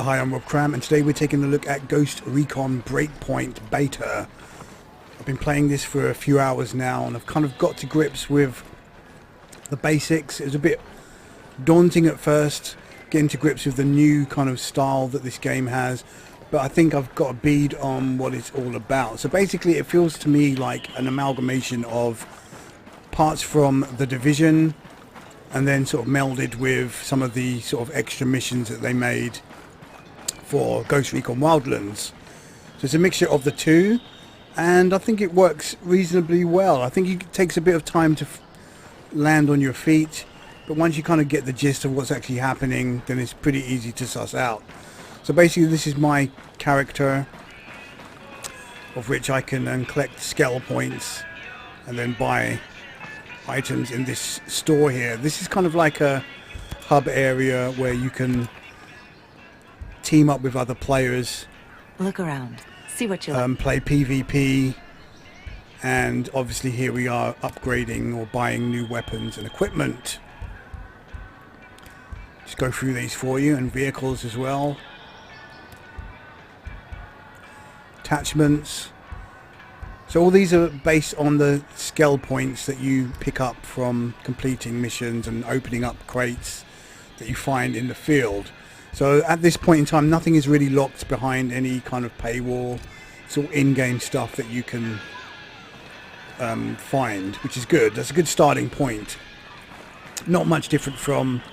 Hi, I'm Rob Cram, and today we're taking a look at Ghost Recon Breakpoint Beta. I've been playing this for a few hours now, and I've kind of got to grips with the basics. It was a bit daunting at first, getting to grips with the new kind of style that this game has, but I think I've got a bead on what it's all about. So basically it feels to me like an amalgamation of parts from The Division, and then sort of melded with some of the sort of extra missions that they made for Ghost Recon Wildlands. So it's a mixture of the two, and I think it works reasonably well. I think it takes a bit of time to land on your feet, but once you kind of get the gist of what's actually happening, then it's pretty easy to suss out. So basically this is my character, of which I can collect skill points and then buy items in this store here. This is kind of like a hub area where you can team up with other players, look around, see what you like. Play PvP, and obviously here we are upgrading or buying new weapons and equipment. Just go through these for you, and vehicles as well. Attachments. So all these are based on the skill points that you pick up from completing missions and opening up crates that you find in the field. So at this point in time, nothing is really locked behind any kind of paywall. It's all in-game stuff that you can find, which is good. That's a good starting point. Not much different from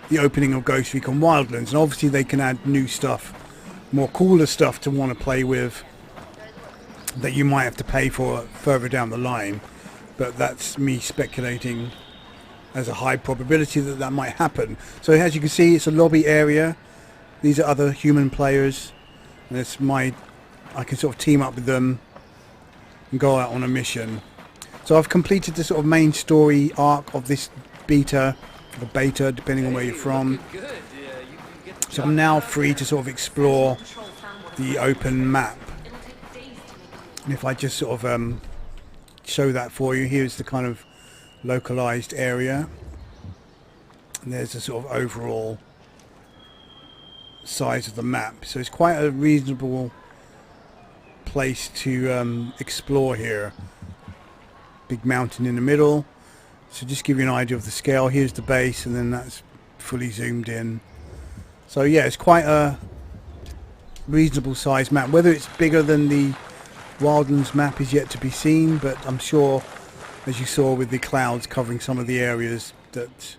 the opening of Ghost Recon Wildlands. And obviously they can add new stuff, more cooler stuff to want to play with, that you might have to pay for further down the line. But that's me speculating. There's a high probability that that might happen. So as you can see, it's a lobby area. These are other human players. And it's I can sort of team up with them and go out on a mission. So I've completed the sort of main story arc of this beta, the beta, depending on where you're from. So I'm now free to sort of explore the open map. And if I just sort of show that for you, here's the kind of localized area, and there's a sort of overall size of the map. So it's quite a reasonable place to explore here. Big mountain in the middle. So just give you an idea of the scale. Here's the base, and then that's fully zoomed in. So yeah, it's quite a reasonable size map. Whether it's bigger than the Wildlands map is yet to be seen, but I'm sure, as you saw with the clouds covering some of the areas, that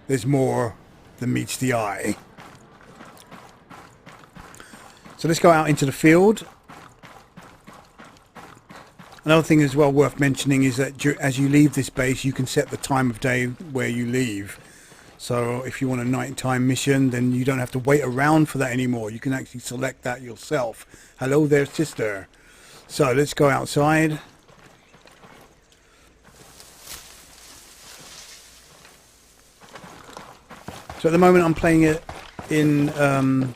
there's more than meets the eye. So let's go out into the field. Another thing as well worth mentioning is that as you leave this base, you can set the time of day where you leave. So if you want a nighttime mission, then you don't have to wait around for that anymore. You can actually select that yourself. Hello there, sister. So let's go outside. So at the moment I'm playing it in, I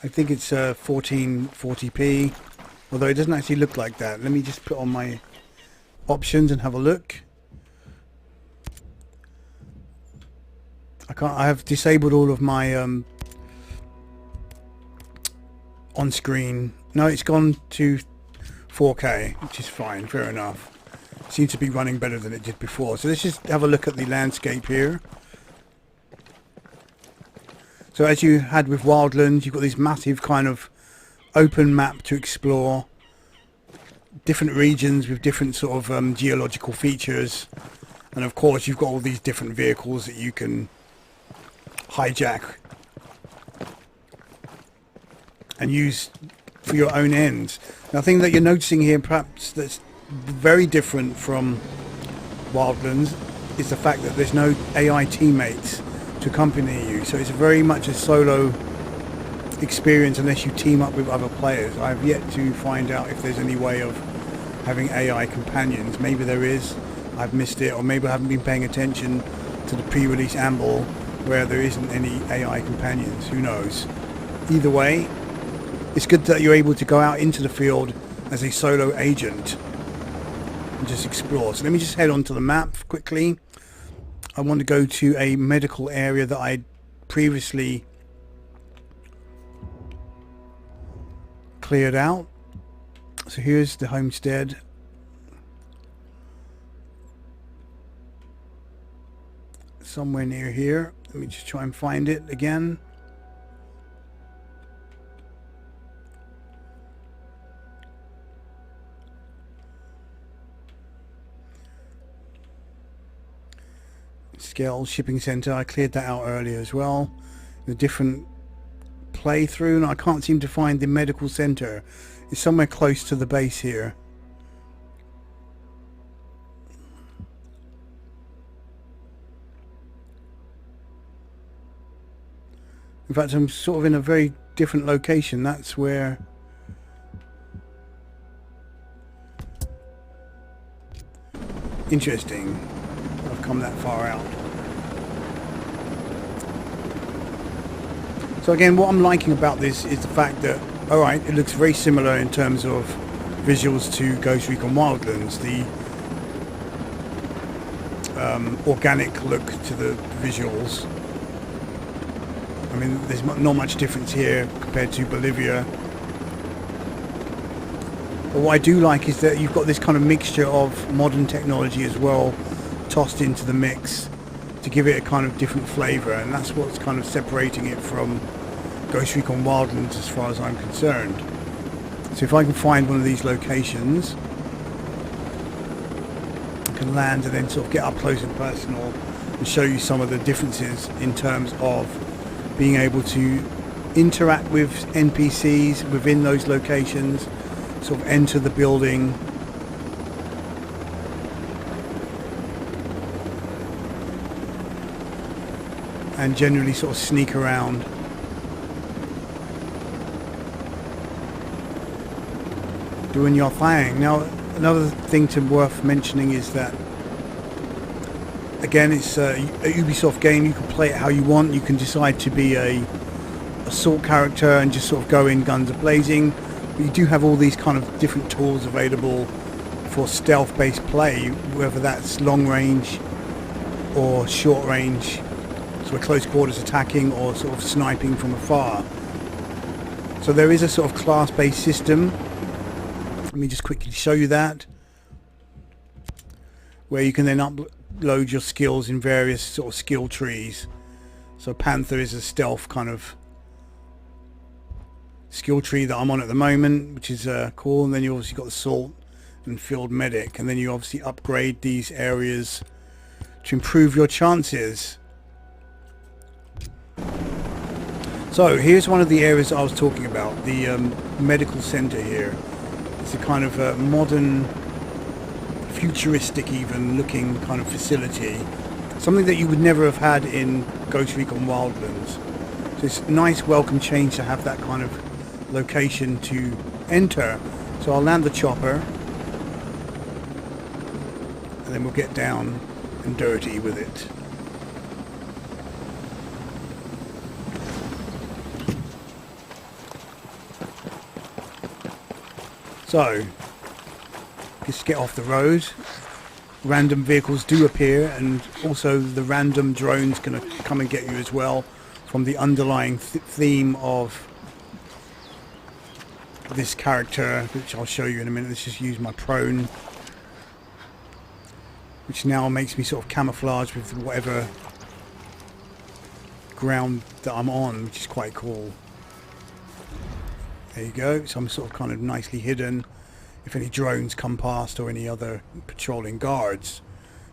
think it's 1440p, although it doesn't actually look like that. Let me just put on my options and have a look. I have disabled all of my on-screen. No, it's gone to 4K, which is fine, fair enough. Seems to be running better than it did before. So let's just have a look at the landscape here. So as you had with Wildlands, you've got this massive kind of open map to explore. Different regions with different sort of geological features. And of course you've got all these different vehicles that you can hijack and use for your own ends. Now, the thing that you're noticing here, perhaps that's very different from Wildlands, is the fact that there's no AI teammates to accompany you. So it's very much a solo experience unless you team up with other players. I have yet to find out if there's any way of having AI companions. Maybe there is, I've missed it, or maybe I haven't been paying attention to the pre-release amble where there isn't any AI companions. Who knows? Either way, it's good that you're able to go out into the field as a solo agent and just explore. So let me just head onto the map quickly. I want to go to a medical area that I previously cleared out. So here's the homestead. Somewhere near here. Let me just try and find it again. Scale shipping center. I cleared that out earlier as well. The different playthrough, and I can't seem to find the medical center. It's somewhere close to the base here. In fact, I'm sort of in a very different location. That's where... Interesting. I've come that far out. So again, what I'm liking about this is the fact that, alright, it looks very similar in terms of visuals to Ghost Recon Wildlands. The organic look to the visuals. I mean, there's not much difference here compared to Bolivia. But what I do like is that you've got this kind of mixture of modern technology as well tossed into the mix to give it a kind of different flavour, and that's what's kind of separating it from Ghost Recon Wildlands as far as I'm concerned. So if I can find one of these locations, I can land and then sort of get up close and personal and show you some of the differences in terms of being able to interact with NPCs within those locations, sort of enter the building, and generally sort of sneak around. Doing your thing. Now, another thing worth mentioning is that, again, it's a Ubisoft game. You can play it how you want. You can decide to be a assault character and just sort of go in guns a-blazing. But you do have all these kind of different tools available for stealth-based play, whether that's long range or short range, sort of close quarters attacking or sort of sniping from afar. So there is a sort of class-based system. Let me just quickly show you that, where you can then upload your skills in various sort of skill trees. So Panther is a stealth kind of skill tree that I'm on at the moment, which is cool. And then you obviously got the Assault and Field Medic, and then you obviously upgrade these areas to improve your chances. So here's one of the areas I was talking about, the medical center here. It's a kind of a modern, futuristic even looking kind of facility. Something that you would never have had in Ghost Recon Wildlands. So it's a nice welcome change to have that kind of location to enter. So I'll land the chopper, and then we'll get down and dirty with it. So, just get off the road. Random vehicles do appear, and also the random drones can come and get you as well, from the underlying theme of this character, which I'll show you in a minute. Let's just use my prone, which now makes me sort of camouflage with whatever ground that I'm on, which is quite cool. There you go. So I'm sort of kind of nicely hidden if any drones come past or any other patrolling guards,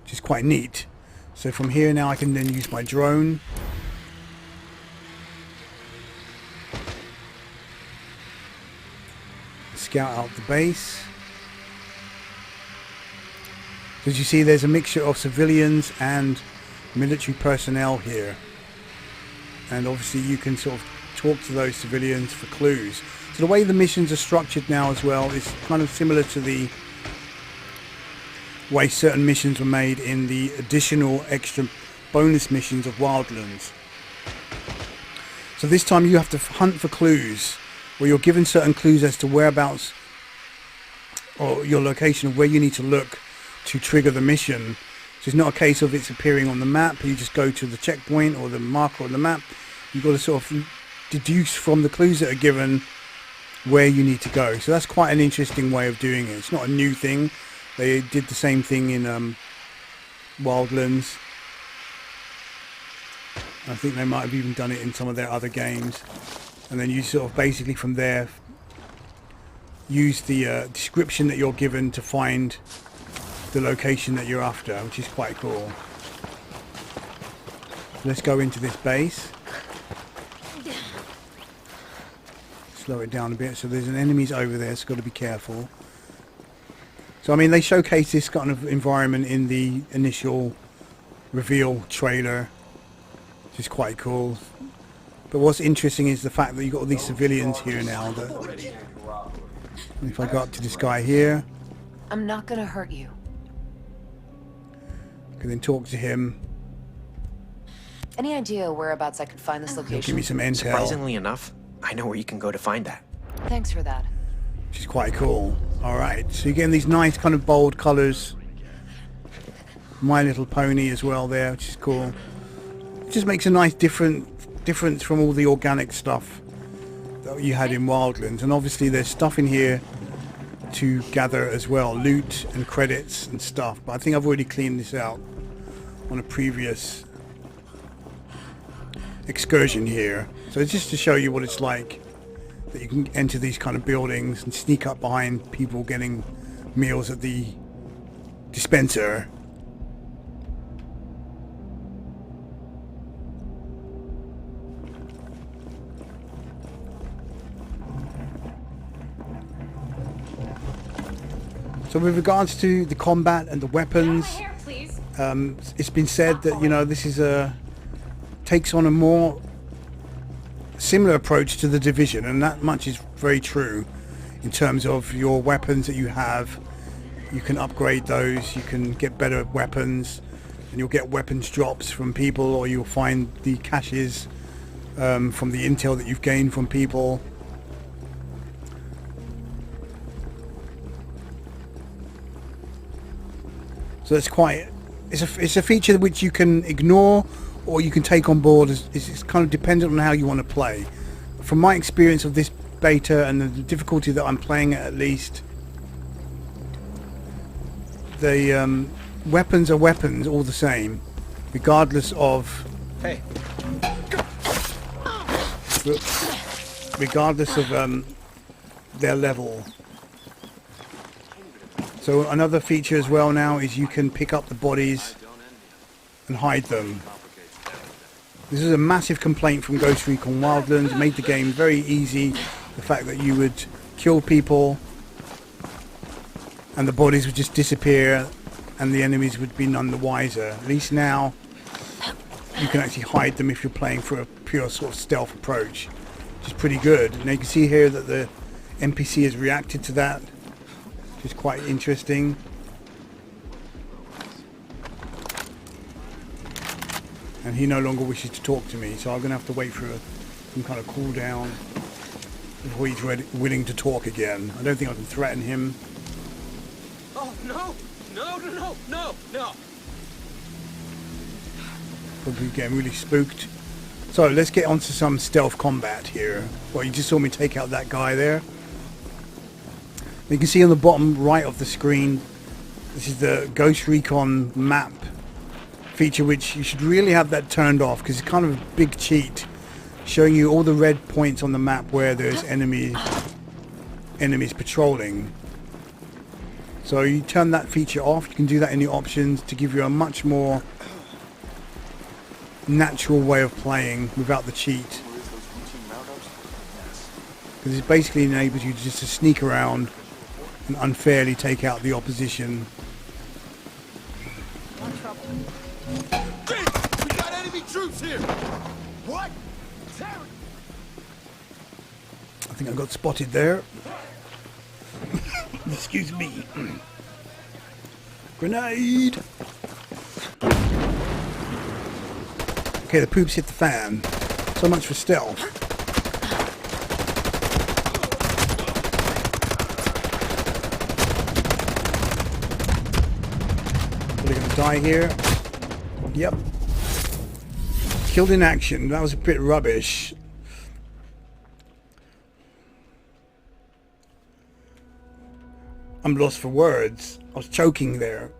which is quite neat. So from here now I can then use my drone. Scout out the base. So as you see, there's a mixture of civilians and military personnel here. And obviously you can sort of talk to those civilians for clues. So the way the missions are structured now as well is kind of similar to the way certain missions were made in the additional extra bonus missions of Wildlands. So this time you have to hunt for clues, where you're given certain clues as to whereabouts or your location of where you need to look to trigger the mission. So it's not a case of it's appearing on the map. You just go to the checkpoint or the marker on the map, You've got to sort of deduce from the clues that are given where you need to go. So that's quite an interesting way of doing it. It's not a new thing. They did the same thing in Wildlands. I think they might have even done it in some of their other games. And then you sort of basically from there use the description that you're given to find the location that you're after, which is quite cool. Let's go into this base. Slow it down a bit. So there's an enemies over there, so got to be careful. So I mean, they showcase this kind of environment in the initial reveal trailer, which is quite cool. But what's interesting is the fact that you've got all these civilians here now. That if I go up to this guy here, I'm not gonna hurt you. I can then talk to him. Any idea whereabouts I could find this location? Give me some intel. Surprisingly enough, I know where you can go to find that. Thanks for that. Which is quite cool. Alright, so you're getting these nice kind of bold colours. My Little Pony as well there, which is cool. It just makes a nice difference from all the organic stuff that you had in Wildlands. And obviously there's stuff in here to gather as well, loot and credits and stuff. But I think I've already cleaned this out on a previous excursion here. So it's just to show you what it's like, that you can enter these kind of buildings and sneak up behind people getting meals at the dispenser. So with regards to the combat and the weapons, it's been said that, you know, this is takes on a more similar approach to the Division, and that much is very true in terms of your weapons that you have. You can upgrade those, you can get better weapons, and you'll get weapons drops from people, or you'll find the caches from the intel that you've gained from people. So it's quite, it's a feature which you can ignore or you can take on board. It's kind of dependent on how you want to play. From my experience of this beta and the difficulty that I'm playing at least, the weapons are weapons all the same, regardless of their level. So another feature as well now is you can pick up the bodies and hide them. This is a massive complaint from Ghost Recon Wildlands. It made the game very easy. The fact that you would kill people and the bodies would just disappear and the enemies would be none the wiser. At least now you can actually hide them if you're playing for a pure sort of stealth approach, which is pretty good. And you can see here that the NPC has reacted to that, which is quite interesting. And he no longer wishes to talk to me, so I'm going to have to wait for some kind of cooldown before he's willing to talk again. I don't think I can threaten him. Oh, no! No, no, no, no, no! Probably getting really spooked. So let's get onto some stealth combat here. Well, you just saw me take out that guy there. You can see on the bottom right of the screen, this is the Ghost Recon map feature, which you should really have that turned off because it's kind of a big cheat, showing you all the red points on the map where there's enemies patrolling. So you turn that feature off. You can do that in the options to give you a much more natural way of playing without the cheat, because it basically enables you just to sneak around and unfairly take out the opposition. We got enemy troops here. What? I think I got spotted there. Excuse me. Grenade. Okay, the poops hit the fan. So much for stealth. Are they going to die here? Yep. Killed in action. That was a bit rubbish. I'm lost for words. I was choking there.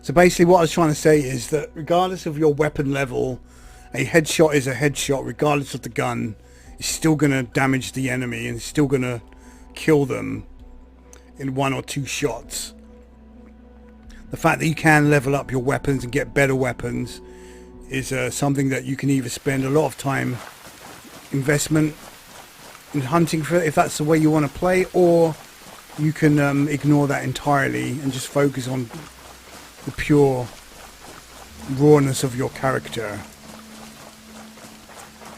So basically what I was trying to say is that regardless of your weapon level, a headshot is a headshot regardless of the gun. It's still going to damage the enemy and it's still going to kill them in 1 or 2 shots. The fact that you can level up your weapons and get better weapons is something that you can either spend a lot of time investment in hunting for, if that's the way you want to play, or you can ignore that entirely and just focus on the pure rawness of your character.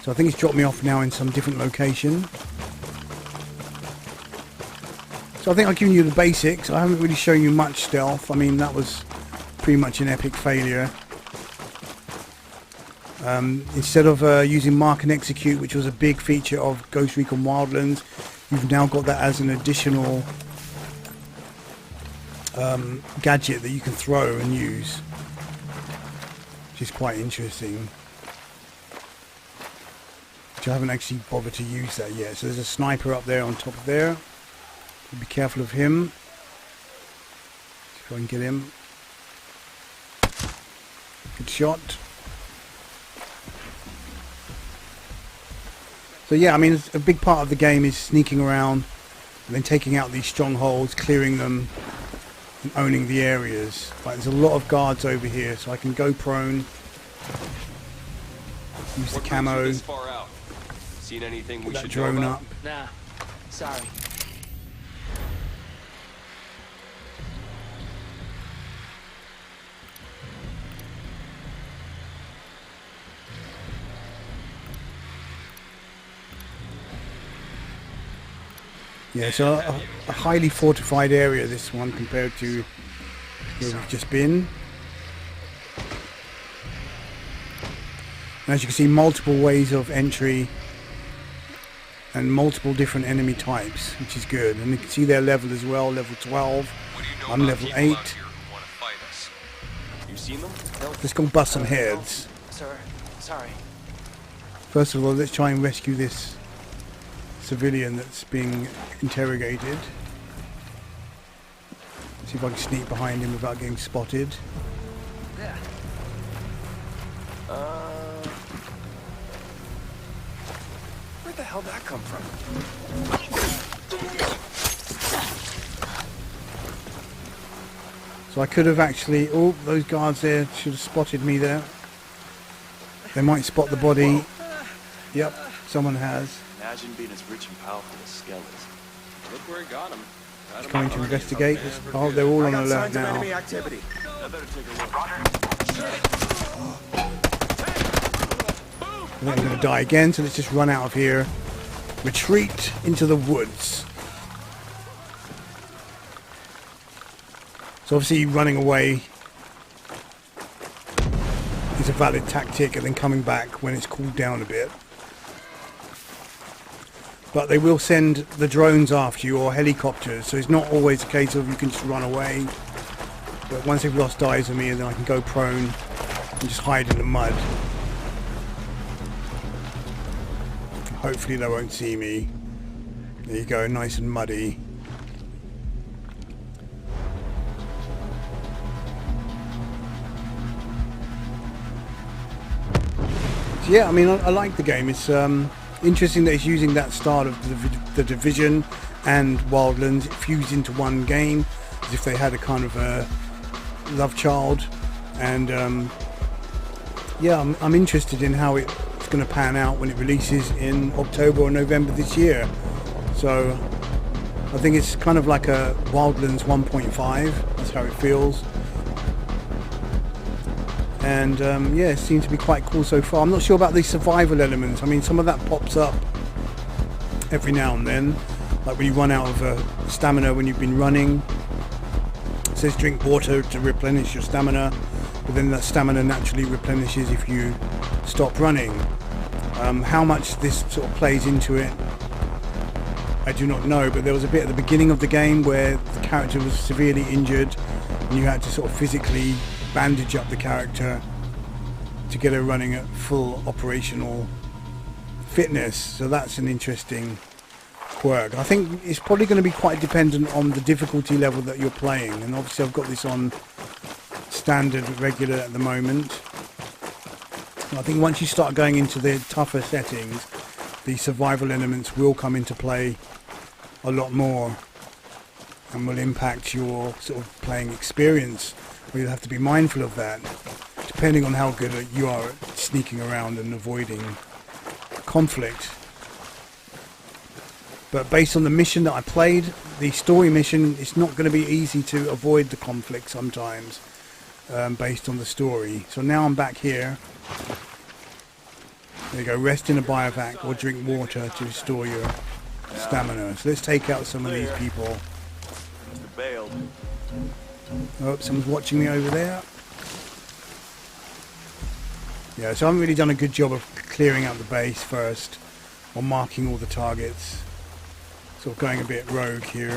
So I think it's dropped me off now in some different location. So I think I've given you the basics. I haven't really shown you much stealth. I mean, that was pretty much an epic failure. Instead of using mark and execute, which was a big feature of Ghost Recon Wildlands, you've now got that as an additional gadget that you can throw and use, which is quite interesting. Which I haven't actually bothered to use that yet. So there's a sniper up there on top of there. Be careful of him. See if I can get him. Good shot. So yeah, I mean, a big part of the game is sneaking around and then taking out these strongholds, clearing them, and owning the areas. Like, there's a lot of guards over here, so I can go prone. Use the camo. Seen anything we Get that should drone know up. about? Nah, sorry. Yeah, so a highly fortified area, this one, compared to where we've just been. And as you can see, multiple ways of entry and multiple different enemy types, which is good. And you can see their level as well, level 12. I'm level 8. You've seen them? Let's go bust some heads. Sir, sorry. First of all, let's try and rescue this civilian that's being interrogated. See if I can sneak behind him without getting spotted. Yeah. Where the hell did that come from? So I could have actually... Oh, those guards there should have spotted me there. They might spot the body. Yep, someone has. Imagine being as rich and powerful as Skell is. Look where it got him. He's coming to investigate. Oh, they're all on alert now. Activity. I better take a look. I think I'm going to die again, so let's just run out of here. Retreat into the woods. So obviously running away is a valid tactic, and then coming back when it's cooled down a bit. But they will send the drones after you, or helicopters, so it's not always a case of you can just run away. But once they've lost eyes of me, then I can go prone and just hide in the mud. Hopefully they won't see me. There you go, nice and muddy. So yeah, I mean, I like the game. It's interesting that it's using that style of the Division and Wildlands fused into one game, as if they had a kind of a love child. And yeah, I'm interested in how it's going to pan out when it releases in October or November this year. So I think it's kind of like a Wildlands 1.5. That's how it feels. And yeah, it seems to be quite cool so far. I'm not sure about the survival elements. I mean, some of that pops up every now and then, like when you run out of stamina when you've been running. It says drink water to replenish your stamina, but then that stamina naturally replenishes if you stop running. How much this sort of plays into it, I do not know, but there was a bit at the beginning of the game where the character was severely injured and you had to sort of physically bandage up the character to get her running at full operational fitness. So that's an interesting quirk. I think it's probably going to be quite dependent on the difficulty level that you're playing, and obviously I've got this on standard regular at the moment. I think once you start going into the tougher settings, the survival elements will come into play a lot more and will impact your sort of playing experience. You'll have to be mindful of that, depending on how good you are at sneaking around and avoiding conflict. But based on the mission that I played, the story mission, it's not going to be easy to avoid the conflict sometimes, based on the story. So now I'm back here. There you go, rest in a biovac or drink water to restore your stamina. So let's take out some of these people. Mr. Bailed. Oh, someone's watching me over there. Yeah, so I haven't really done a good job of clearing out the base first, or marking all the targets. Sort of going a bit rogue here.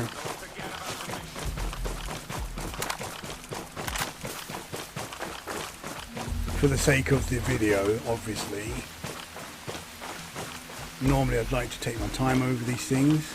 For the sake of the video, obviously. Normally I'd like to take my time over these things.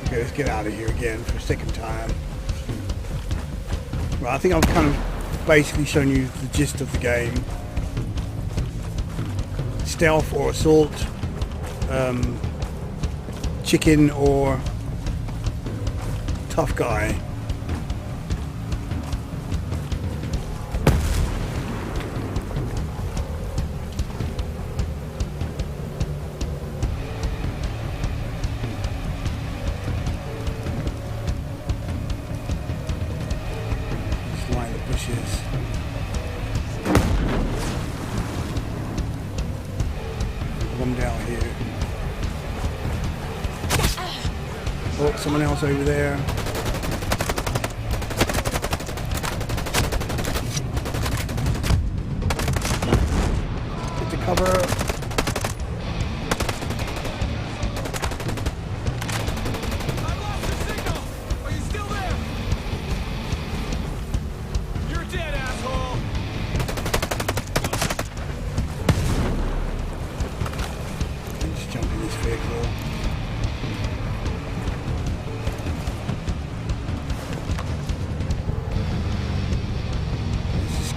Okay, let's get out of here again for a second time. Right, I think I've kind of basically shown you the gist of the game. Stealth or assault, chicken or tough guy. Bushes. One down here. Oh, someone else over there. Get to cover.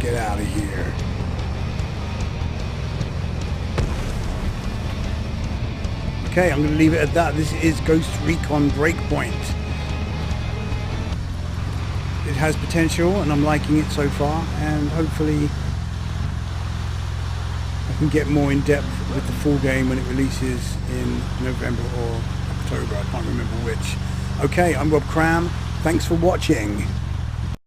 Get out of here. Okay, I'm going to leave it at that. This is Ghost Recon Breakpoint. It has potential and I'm liking it so far, and hopefully I can get more in depth with the full game when it releases in November or October. I can't remember which. Okay, I'm Rob Cram. Thanks for watching.